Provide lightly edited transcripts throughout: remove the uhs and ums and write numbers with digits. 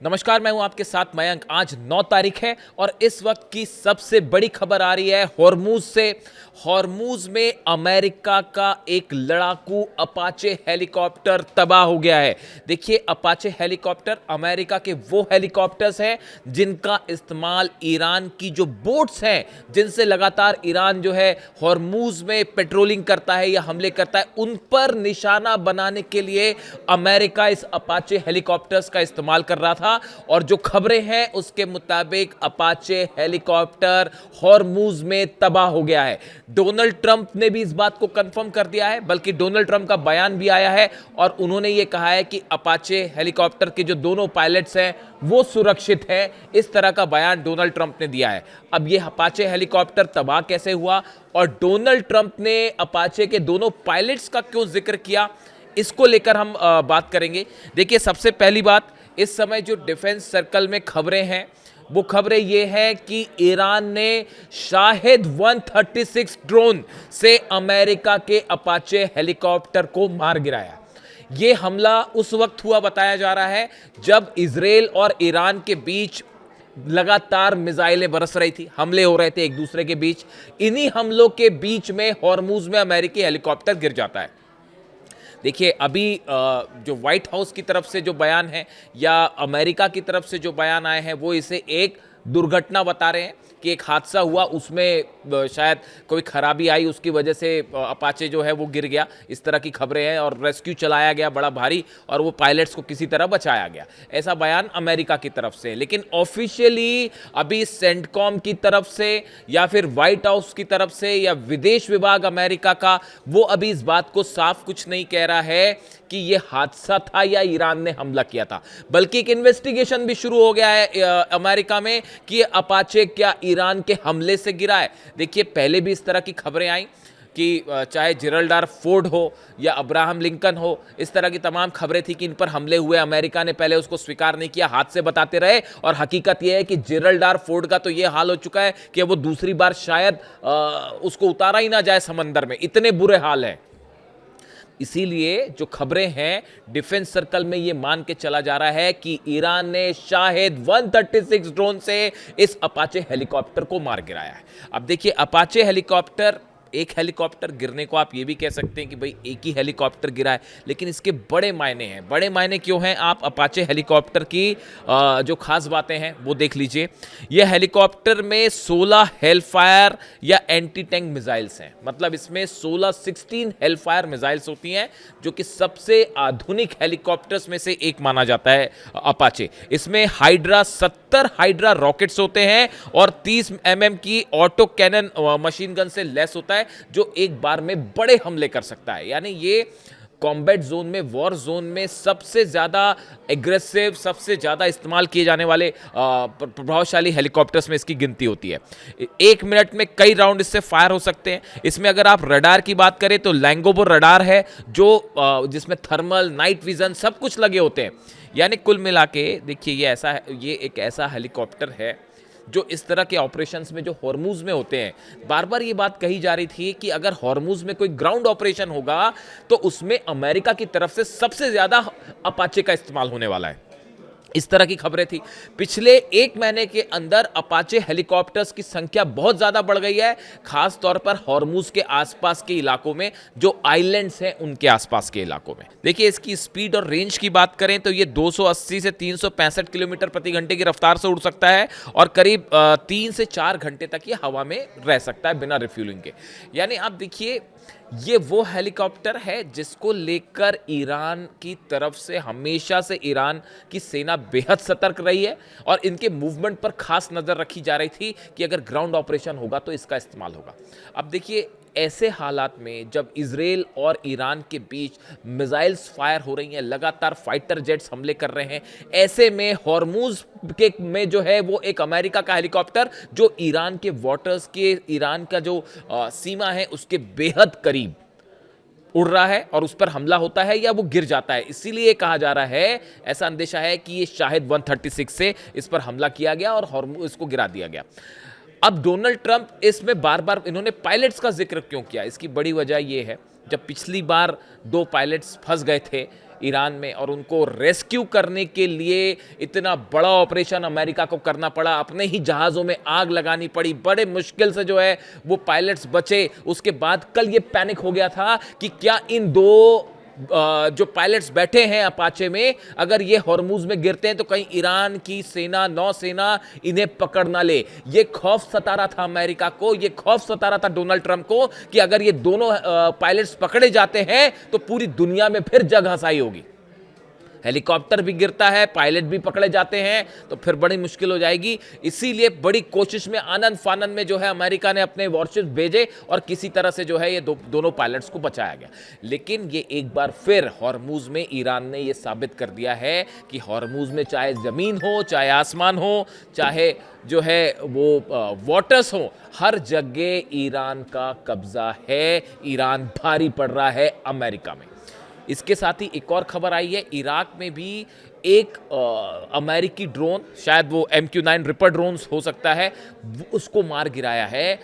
नमस्कार, मैं हूं आपके साथ मयंक। आज 9 तारीख है और इस वक्त की सबसे बड़ी खबर आ रही है हॉर्मूज से। हॉर्मूज में अमेरिका का एक लड़ाकू अपाचे हेलीकॉप्टर तबाह हो गया है। देखिए, अपाचे हेलीकॉप्टर अमेरिका के वो हेलीकॉप्टर्स हैं जिनका इस्तेमाल ईरान की जो बोट्स हैं, जिनसे लगातार ईरान जो है हॉर्मूज में पेट्रोलिंग करता है या हमले करता है, उन पर निशाना बनाने के लिए अमेरिका इस अपाचे हेलीकॉप्टर्स का इस्तेमाल कर रहा था। और जो खबरें हैं उसके मुताबिक अपाचे हेलीकॉप्टर हॉर्मूज में तबाह हो गया है। डोनाल्ड ट्रंप ने भी इस बात को कंफर्म कर दिया है, बल्कि डोनाल्ड ट्रंप का बयान भी आया है और उन्होंने यह कहा है कि अपाचे हेलीकॉप्टर के जो दोनों पायलट्स हैं वो सुरक्षित हैं। इस तरह का बयान डोनाल्ड ट्रंप ने दिया है। अब यह अपाचे हेलीकॉप्टर तबाह कैसे हुआ और डोनाल्ड ट्रंप ने अपाचे के दोनों पायलट्स का क्यों जिक्र किया, इसको लेकर हम बात करेंगे। देखिए, सबसे पहली बात, इस समय जो डिफेंस सर्कल में खबरें हैं वो खबरें ये हैं कि ईरान ने शाहिद 136 ड्रोन से अमेरिका के अपाचे हेलीकॉप्टर को मार गिराया। ये हमला उस वक्त हुआ बताया जा रहा है जब इजराइल और ईरान के बीच लगातार मिसाइलें बरस रही थी, हमले हो रहे थे एक दूसरे के बीच। इन्हीं हमलों के बीच में हॉर्मूज में अमेरिकी हेलीकॉप्टर गिर जाता है। देखिए, अभी जो व्हाइट हाउस की तरफ से जो बयान है या अमेरिका की तरफ से जो बयान आए हैं वो इसे एक दुर्घटना बता रहे हैं कि एक हादसा हुआ, उसमें शायद कोई खराबी आई, उसकी वजह से अपाचे जो है वो गिर गया। इस तरह की खबरें हैं और रेस्क्यू चलाया गया बड़ा भारी और वो पायलट्स को किसी तरह बचाया गया। ऐसा बयान अमेरिका की तरफ से। लेकिन ऑफिशियली अभी सेंटकॉम की तरफ से या फिर व्हाइट हाउस की तरफ से या विदेश विभाग अमेरिका का, वो अभी इस बात को साफ कुछ नहीं कह रहा है कि ये हादसा था या ईरान ने हमला किया था, बल्कि एक इन्वेस्टिगेशन भी शुरू हो गया है अमेरिका में कि ये अपाचे क्या ईरान के हमले से गिरा है। देखिए, पहले भी इस तरह की खबरें आई कि चाहे जेरल्ड आर फोर्ड हो या अब्राहम लिंकन हो, इस तरह की तमाम खबरें थी कि इन पर हमले हुए। अमेरिका ने पहले उसको स्वीकार नहीं किया, हाथ से बताते रहे, और हकीकत यह है कि जेरल्ड आर फोर्ड का तो यह हाल हो चुका है कि वो दूसरी बार शायद उसको उतारा ही ना जाए समंदर में, इतने बुरे हाल हैं। इसीलिए जो खबरें हैं डिफेंस सर्कल में ये मान के चला जा रहा है कि ईरान ने शाहिद 136 ड्रोन से इस अपाचे हेलीकॉप्टर को मार गिराया है। अब देखिए, अपाचे हेलीकॉप्टर, एक हेलीकॉप्टर गिरने को आप ये भी कह सकते हैं कि भाई एक ही हेलीकॉप्टर गिरा है, लेकिन इसके बड़े मायने हैं। बड़े मायने क्यों हैं? आप अपाचे हेलीकॉप्टर की जो खास बातें हैं वो देख लीजिए। यह हेलीकॉप्टर में 16 हेलफायर या एंटी टैंक मिसाइल्स हैं। मतलब इसमें 16 हेलफायर मिसाइल्स होती हैं, जो कि सबसे आधुनिक हेलीकॉप्टर्स में से एक माना जाता है अपाचे। इसमें हाइड्रा 70 हाइड्रा रॉकेट्स होते हैं और 30 mm की ऑटो कैनन मशीन गन से लैस होता है, जो एक बार में बड़े हमले कर सकता है। यानी ये कॉम्बैट जोन में, वॉर जोन में सबसे ज्यादा एग्रेसिव, सबसे ज्यादा इस्तेमाल किए जाने वाले प्रभावशाली हेलीकॉप्टर्स में इसकी गिनती होती है। 1 मिनट में कई राउंड इससे फायर हो सकते हैं। इसमें अगर आप रडार की बात करें तो लैंगोबो रडार है, जो जिसमें थर्मल, नाइट विजन सब कुछ लगे होते हैं। यानी कुल मिला के देखिए, ये एक ऐसा हेलीकॉप्टर है जो इस तरह के ऑपरेशंस में जो हॉर्मूज में होते हैं। बार बार ये बात कही जा रही थी कि अगर हॉर्मूज में कोई ग्राउंड ऑपरेशन होगा तो उसमें अमेरिका की तरफ से सबसे ज्यादा अपाचे का इस्तेमाल होने वाला है। इस तरह की खबरें थी। पिछले 1 महीने के अंदर अपाचे हेलीकॉप्टर्स की संख्या बहुत ज्यादा बढ़ गई है, खास तौर पर हॉर्मूज के आसपास के इलाकों में, जो आइलैंड्स हैं उनके आसपास के इलाकों में। देखिए, इसकी स्पीड और रेंज की बात करें तो ये 280 से 365 किलोमीटर प्रति घंटे की रफ्तार से उड़ सकता है और करीब 3 से 4 घंटे तक ये हवा में रह सकता है बिना रिफ्यूलिंग के। यानी आप देखिए, ये वो हेलीकॉप्टर है जिसको लेकर ईरान की तरफ से हमेशा से ईरान की सेना बेहद सतर्क रही है और इनके मूवमेंट पर खास नजर रखी जा रही थी कि अगर ग्राउंड ऑपरेशन होगा तो इसका इस्तेमाल होगा। अब देखिए, ऐसे हालात में जब इजराइल और ईरान के बीच मिसाइल्स फायर हो रही हैं, लगातार फाइटर जेट्स हमले कर रहे हैं, ऐसे में हॉर्मूज के में जो है वो एक अमेरिका का हेलीकॉप्टर जो ईरान के वाटर्स के, ईरान का जो सीमा है उसके बेहद करीब उड़ रहा है और उस पर हमला होता है या वो गिर जाता है। इसीलिए कहा जा रहा है, ऐसा अंदेशा है कि ये शाहिद 136 से इस पर हमला किया गया और हॉर्मूज इसको गिरा दिया गया। अब डोनाल्ड ट्रंप इसमें बार बार इन्होंने पायलट्स का जिक्र क्यों किया? इसकी बड़ी वजह यह है, जब पिछली बार 2 पायलट्स फंस गए थे ईरान में और उनको रेस्क्यू करने के लिए इतना बड़ा ऑपरेशन अमेरिका को करना पड़ा, अपने ही जहाज़ों में आग लगानी पड़ी, बड़े मुश्किल से जो है वो पायलट्स बचे। उसके बाद कल ये पैनिक हो गया था कि क्या इन दो जो पायलट्स बैठे हैं अपाचे में, अगर ये हॉर्मूज में गिरते हैं तो कहीं ईरान की सेना, नौसेना इन्हें पकड़ ना ले। ये खौफ सता रहा था अमेरिका को, ये खौफ सता रहा था डोनाल्ड ट्रंप को कि अगर ये दोनों पायलट्स पकड़े जाते हैं तो पूरी दुनिया में फिर जग हंसाई होगी। हेलीकॉप्टर भी गिरता है, पायलट भी पकड़े जाते हैं तो फिर बड़ी मुश्किल हो जाएगी। इसीलिए बड़ी कोशिश में, आनंद फानन में जो है अमेरिका ने अपने वॉरशिप्स भेजे और किसी तरह से जो है ये दोनों पायलट्स को बचाया गया। लेकिन ये एक बार फिर हॉर्मूज में ईरान ने ये साबित कर दिया है कि हॉर्मूज में चाहे ज़मीन हो, चाहे आसमान हो, चाहे जो है वो वाटर्स हो, हर जगह ईरान का कब्जा है। ईरान भारी पड़ रहा है अमेरिका में। इसके साथ ही एक और खबर आई है, इराक में भी एक अमेरिकी ड्रोन, शायद वो MQ-9 रिपर ड्रोन्स हो सकता है, उसको मार गिराया है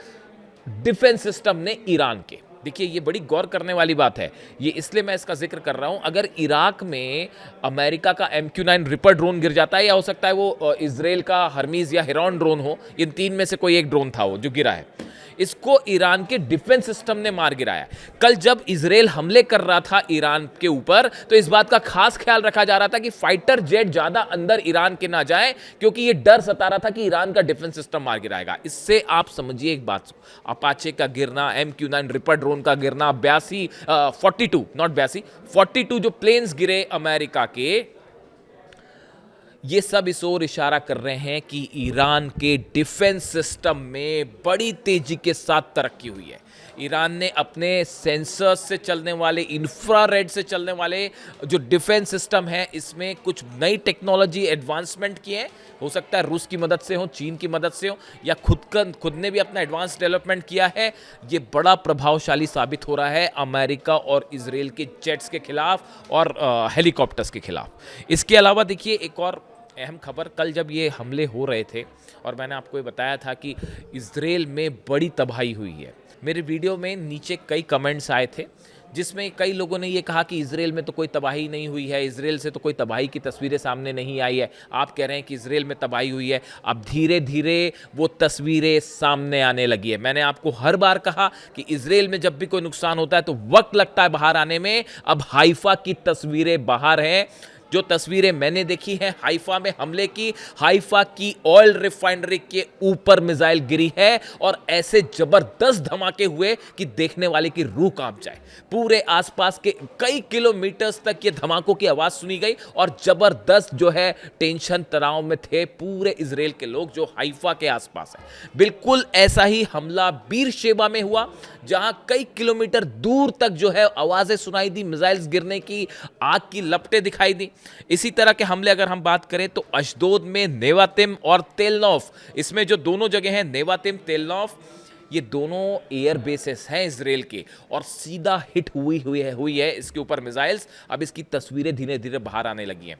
डिफेंस सिस्टम ने ईरान के। देखिए ये बड़ी गौर करने वाली बात है, ये इसलिए मैं इसका जिक्र कर रहा हूं। अगर इराक में अमेरिका का MQ-9 रिपर ड्रोन गिर जाता है, या हो सकता है वो इजराइल का हर्मीज या हेरॉन ड्रोन हो, इन तीन में से कोई एक ड्रोन था वो जो गिरा है, इसको ईरान के डिफेंस सिस्टम ने मार गिराया। कल जब इजराइल हमले कर रहा था ईरान के ऊपर, तो इस बात का खास ख्याल रखा जा रहा था कि फाइटर जेट ज्यादा अंदर ईरान के ना जाए, क्योंकि ये डर सता रहा था कि ईरान का डिफेंस सिस्टम मार गिराएगा। इससे आप समझिए एक बात, अपाचे का गिरना, MQ-9 रिपर ड्रोन का गिरना, 42 जो प्लेन्स गिरे अमेरिका के, ये सब इस ओर इशारा कर रहे हैं कि ईरान के डिफेंस सिस्टम में बड़ी तेजी के साथ तरक्की हुई है। ईरान ने अपने सेंसर्स से चलने वाले, इंफ्रारेड से चलने वाले जो डिफेंस सिस्टम है, इसमें कुछ नई टेक्नोलॉजी एडवांसमेंट किए हैं। हो सकता है रूस की मदद से हो, चीन की मदद से हो, या खुद ने भी अपना एडवांस डेवलपमेंट किया है। ये बड़ा प्रभावशाली साबित हो रहा है अमेरिका और इजराइल के जेट्स के खिलाफ और हेलीकॉप्टर्स के खिलाफ। इसके अलावा देखिए एक और अहम खबर, कल जब ये हमले हो रहे थे और मैंने आपको ये बताया था कि इजराइल में बड़ी तबाही हुई है, मेरे वीडियो में नीचे कई कमेंट्स आए थे जिसमें कई लोगों ने ये कहा कि इजराइल में तो कोई तबाही नहीं हुई है, इजराइल से तो कोई तबाही की तस्वीरें सामने नहीं आई है। आप कह रहे हैं कि इजराइल में तबाही हुई है। अब धीरे धीरे वो तस्वीरें सामने आने लगी है। मैंने आपको हर बार कहा कि इजराइल में जब भी कोई नुकसान होता है तो वक्त लगता है बाहर आने में। अब हाइफा की तस्वीरें बाहर हैं। जो तस्वीरें मैंने देखी हैं हाइफा में हमले की, हाइफा की ऑयल रिफाइनरी के ऊपर मिसाइल गिरी है और ऐसे जबरदस्त धमाके हुए कि देखने वाले की रूह कांप जाए। पूरे आसपास के कई किलोमीटर्स तक ये धमाकों की आवाज सुनी गई और जबरदस्त जो है टेंशन, तनाव में थे पूरे इजराइल के लोग जो हाइफा के आसपास है। बिल्कुल ऐसा ही हमला बीरशेबा में हुआ, जहां कई किलोमीटर दूर तक जो है आवाजें सुनाई दी, मिसाइल्स गिरने की, आग की लपटें दिखाई दी। इसी तरह के हमले अगर हम बात करें तो अशदोद में नेवातिम और तेलनौफ, इसमें जो दोनों जगह हैं नेवातिम, तेलनौफ, ये दोनों एयर बेसेस हैं इजराइल के और सीधा हिट हुई है इसके ऊपर मिसाइल्स। अब इसकी तस्वीरें धीरे धीरे बाहर आने लगी हैं।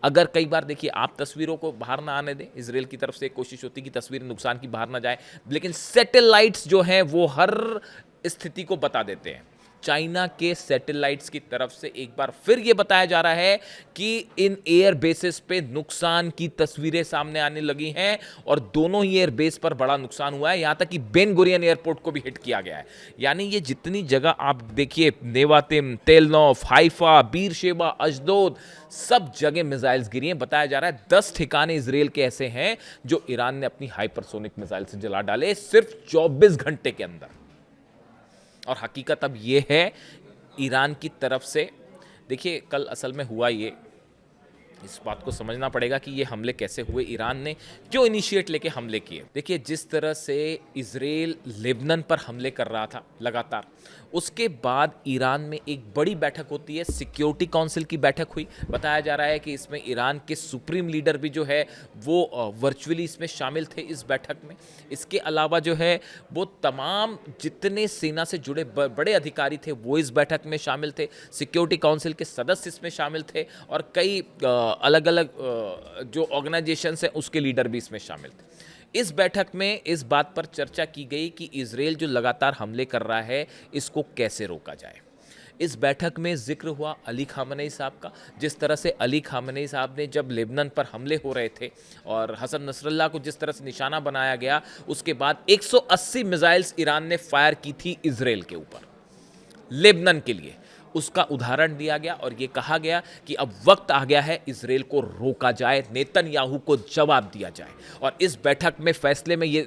अगर कई बार देखिए आप तस्वीरों को बाहर ना आने दें, इजराइल की तरफ से एक कोशिश होती है कि तस्वीरें नुकसान की बाहर ना जाए, लेकिन सैटेलाइट्स जो हैं वो हर स्थिति को बता देते हैं। चाइना के सैटेलाइट्स की तरफ से एक बार फिर ये बताया जा रहा है कि इन एयर बेसेस पे नुकसान की तस्वीरें सामने आने लगी हैं और दोनों ही एयर बेस पर बड़ा नुकसान हुआ है। यहां तक कि बेन गुरियन एयरपोर्ट को भी हिट किया गया है। यानी ये जितनी जगह आप देखिए, नेवातिम, तेलनौफ, हाइफा, बीरशेबा, अशदोद, सब जगह मिसाइल्स गिरी हैं। बताया जा रहा है 10 ठिकाने इजराइल के ऐसे हैं जो ईरान ने अपनी हाइपरसोनिक मिसाइल से जला डाले सिर्फ 24 घंटे के अंदर। और हकीकत अब ये है ईरान की तरफ से, देखिए कल असल में हुआ ये, इस बात को समझना पड़ेगा कि ये हमले कैसे हुए, ईरान ने क्यों इनिशिएट लेके हमले किए। देखिए जिस तरह से इजराइल लेबनान पर हमले कर रहा था लगातार, उसके बाद ईरान में एक बड़ी बैठक होती है, सिक्योरिटी काउंसिल की बैठक हुई। बताया जा रहा है कि इसमें ईरान के सुप्रीम लीडर भी जो है वो वर्चुअली इसमें शामिल थे इस बैठक में। इसके अलावा जो है वो तमाम जितने सेना से जुड़े बड़े अधिकारी थे वो इस बैठक में शामिल थे, सिक्योरिटी काउंसिल के सदस्य इसमें शामिल थे और कई अलग अलग जो ऑर्गेनाइजेशंस हैं उसके लीडर भी इसमें शामिल थे। इस बैठक में इस बात पर चर्चा की गई कि इजराइल जो लगातार हमले कर रहा है इसको कैसे रोका जाए। इस बैठक में जिक्र हुआ अली खामनेई साहब का। जिस तरह से अली खामनेई साहब ने जब लेबनान पर हमले हो रहे थे और हसन नसरल्लाह को जिस तरह से निशाना बनाया गया, उसके बाद 180 मिसाइल्स ईरान ने फायर की थी इजराइल के ऊपर लेबनान के लिए, उसका उदाहरण दिया गया और ये कहा गया कि अब वक्त आ गया है इजराइल को रोका जाए, नेतन्याहू को जवाब दिया जाए। और इस बैठक में फैसले में ये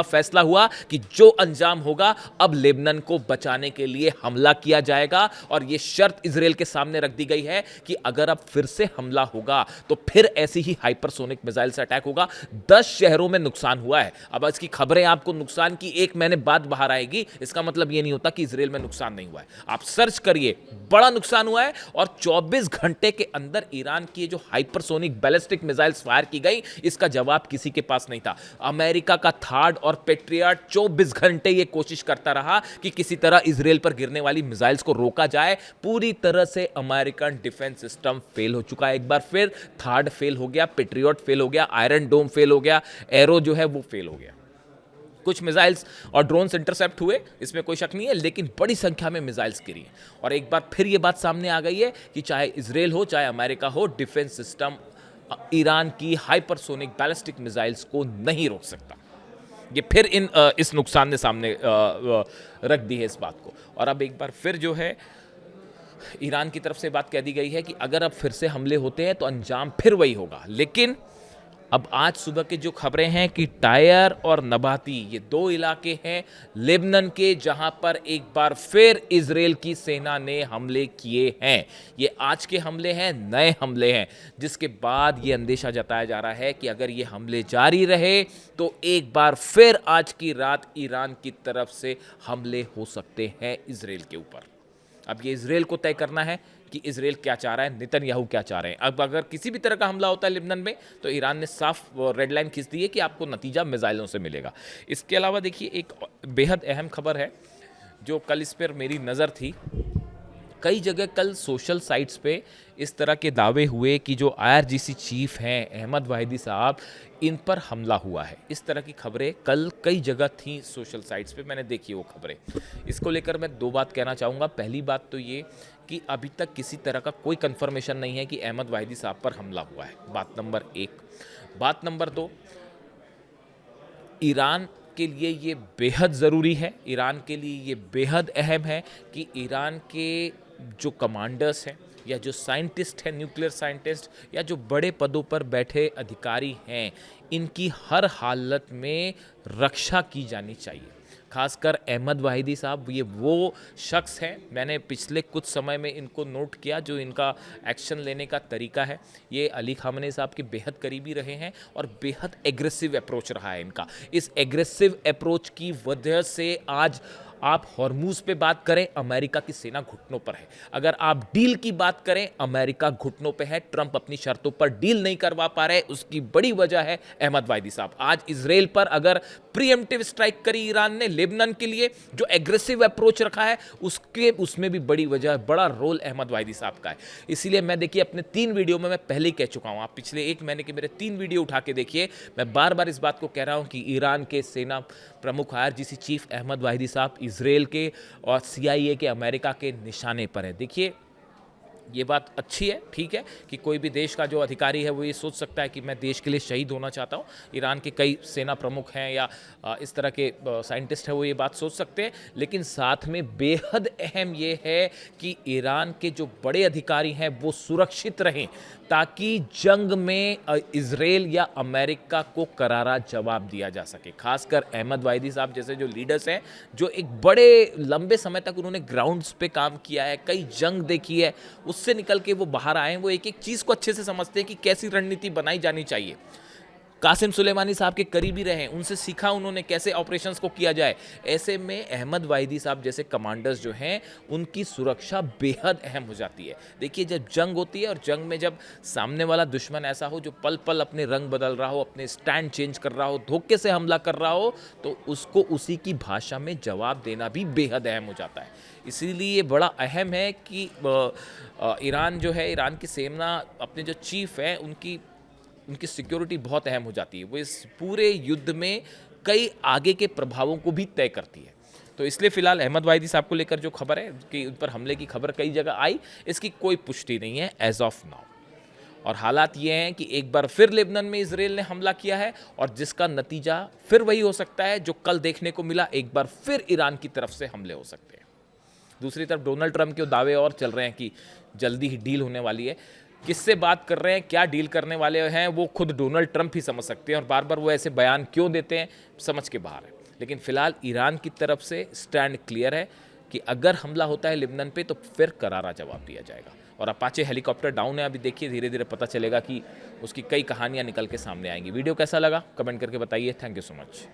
फैसला हुआ कि जो अंजाम होगा अब लेबनान को बचाने के लिए हमला किया जाएगा। और ये शर्त इजराइल के सामने रख दी गई है कि अगर अब फिर से हमला होगा तो फिर ऐसी ही हाइपरसोनिक मिसाइल से अटैक होगा। 10 शहरों में नुकसान हुआ है। अब इसकी खबरें आपको नुकसान की एक महीने बाद बाहर आएगी, इसका मतलब ये नहीं होता कि इजराइल में नुकसान नहीं हुआ है। आप सर्च करिए, बड़ा नुकसान हुआ है। और 24 घंटे के अंदर ईरान की जो हाइपरसोनिक बैलिस्टिक मिसाइल्स फायर की गई, इसका जवाब किसी के पास नहीं था। अमेरिका का थार्ड और पेट्रियट 24 घंटे ये कोशिश करता रहा कि किसी तरह इजराइल पर गिरने वाली मिसाइल्स को रोका जाए। पूरी तरह से अमेरिकन डिफेंस सिस्टम फेल हो चुका है। एक बार फिर थार्ड फेल हो गया, पेट्रियट फेल हो गया, आयरन डोम फेल हो गया, एरो जो है वो फेल हो गया। कुछ मिसाइल्स और ड्रोन्स इंटरसेप्ट हुए, इसमें कोई शक नहीं है, लेकिन बड़ी संख्या में मिसाइल्स गिरी हैं। और एक बार फिर ये बात सामने आ गई है कि चाहे इजराइल हो चाहे अमेरिका हो, डिफेंस सिस्टम ईरान की हाइपरसोनिक बैलिस्टिक मिसाइल्स को नहीं रोक सकता। ये फिर इस नुकसान ने सामने रख दी है इस बात को। और अब एक बार फिर जो है ईरान की तरफ से बात कह दी गई है कि अगर अब फिर से हमले होते हैं तो अंजाम फिर वही होगा। लेकिन अब आज सुबह की जो खबरें हैं कि टायर और नबाती, ये 2 इलाके हैं लेबनान के जहां पर एक बार फिर इजराइल की सेना ने हमले किए हैं। ये आज के हमले हैं, नए हमले हैं, जिसके बाद ये अंदेशा जताया जा रहा है कि अगर ये हमले जारी रहे तो एक बार फिर आज की रात ईरान की तरफ से हमले हो सकते हैं इजराइल के ऊपर। अब ये इजराइल को तय करना है कि इजराइल क्या चाह रहा है, नेतन्याहू क्या चाह रहे हैं। अब अगर किसी भी तरह का हमला होता है लेबनान में तो ईरान ने साफ रेड लाइन खींच दी है कि आपको नतीजा मिसाइलों से मिलेगा। इसके अलावा देखिए एक बेहद अहम खबर है जो कल इस पर मेरी नज़र थी। कई जगह कल सोशल साइट्स पे इस तरह के दावे हुए कि जो IRGC चीफ हैं अहमद वाहिदी साहब, इन पर हमला हुआ है। इस तरह की खबरें कल कई जगह थी सोशल साइट्स पे, मैंने देखी वो खबरें। इसको लेकर मैं 2 बात कहना चाहूँगा। पहली बात तो ये कि अभी तक किसी तरह का कोई कंफर्मेशन नहीं है कि अहमद वाहिदी साहब पर हमला हुआ है, बात नंबर 1। बात नंबर 2, ईरान के लिए ये बेहद ज़रूरी है, ईरान के लिए ये बेहद अहम है कि ईरान के जो कमांडर्स हैं या जो साइंटिस्ट हैं, न्यूक्लियर साइंटिस्ट या जो बड़े पदों पर बैठे अधिकारी हैं, इनकी हर हालत में रक्षा की जानी चाहिए। खासकर अहमद वाहिदी साहब, ये वो शख्स हैं, मैंने पिछले कुछ समय में इनको नोट किया, जो इनका एक्शन लेने का तरीका है, ये अली खामनेई साहब के बेहद करीबी रहे हैं और बेहद एग्रेसिव अप्रोच रहा है इनका। इस एग्रेसिव अप्रोच की वजह से आज आप हॉर्मूज पे बात करें, अमेरिका की सेना घुटनों पर है। अगर आप डील की बात करें, अमेरिका घुटनों पे है। ट्रंप अपनी शर्तों पर डील नहीं करवा पा रहे, उसकी बड़ी वजह है अहमद वाहिदी साहब। आज इजराइल पर अगर प्रीएम्प्टिव स्ट्राइक करी ईरान ने लेबनान के लिए, जो एग्रेसिव अप्रोच रखा है, उसमें भी बड़ी वजह, बड़ा रोल अहमद वाहिदी साहब का है। इसीलिए मैं देखिए अपने 3 वीडियो में मैं पहले ही कह चुका हूं, आप पिछले 1 महीने के मेरे 3 वीडियो उठा के देखिए, मैं बार बार इस बात को कह रहा हूं कि ईरान के सेना प्रमुख IRGC चीफ अहमद वाहिदी साहब इजराइल के और CIA के, अमेरिका के निशाने पर है। देखिए ये बात अच्छी है, ठीक है कि कोई भी देश का जो अधिकारी है वो ये सोच सकता है कि मैं देश के लिए शहीद होना चाहता हूँ। ईरान के कई सेना प्रमुख हैं या इस तरह के साइंटिस्ट हैं, वो ये बात सोच सकते हैं। लेकिन साथ में बेहद अहम ये है कि ईरान के जो बड़े अधिकारी हैं वो सुरक्षित रहें, ताकि जंग में इजराइल या अमेरिका को करारा जवाब दिया जा सके। खासकर अहमद वाहिदी साहब जैसे जो लीडर्स हैं, जो एक बड़े लंबे समय तक उन्होंने ग्राउंड्स पे काम किया है, कई जंग देखी है, उससे निकल के वो बाहर आए हैं, वो एक एक चीज़ को अच्छे से समझते हैं कि कैसी रणनीति बनाई जानी चाहिए। कासिम सुलेमानी साहब के करीबी रहे, उनसे सीखा उन्होंने कैसे ऑपरेशंस को किया जाए। ऐसे में अहमद वाहिदी साहब जैसे कमांडर्स जो हैं, उनकी सुरक्षा बेहद अहम हो जाती है। देखिए जब जंग होती है और जंग में जब सामने वाला दुश्मन ऐसा हो जो पल पल अपने रंग बदल रहा हो, अपने स्टैंड चेंज कर रहा हो, धोखे से हमला कर रहा हो, तो उसको उसी की भाषा में जवाब देना भी बेहद अहम हो जाता है। इसीलिए बड़ा अहम है कि ईरान जो है, ईरान की सेना, अपने जो चीफ हैं, उनकी सिक्योरिटी बहुत अहम हो जाती है। वो इस पूरे युद्ध में कई आगे के प्रभावों को भी तय करती है। तो इसलिए फिलहाल अहमद वाहिदी साहब को लेकर जो खबर है कि उन पर हमले की खबर कई जगह आई, इसकी कोई पुष्टि नहीं है एज ऑफ नाउ। और हालात ये हैं कि एक बार फिर लेबनान में इजराइल ने हमला किया है और जिसका नतीजा फिर वही हो सकता है जो कल देखने को मिला, एक बार फिर ईरान की तरफ से हमले हो सकते हैं। दूसरी तरफ डोनाल्ड ट्रंप के दावे और चल रहे हैं कि जल्दी ही डील होने वाली है। किससे बात कर रहे हैं, क्या डील करने वाले हैं, वो खुद डोनाल्ड ट्रंप ही समझ सकते हैं और बार बार वो ऐसे बयान क्यों देते हैं समझ के बाहर है। लेकिन फिलहाल ईरान की तरफ से स्टैंड क्लियर है कि अगर हमला होता है लेबनान पे तो फिर करारा जवाब दिया जाएगा। और अपाचे हेलीकॉप्टर डाउन है, अभी देखिए धीरे धीरे पता चलेगा कि उसकी कई कहानियां निकल के सामने आएंगी। वीडियो कैसा लगा कमेंट करके बताइए। Thank you so much.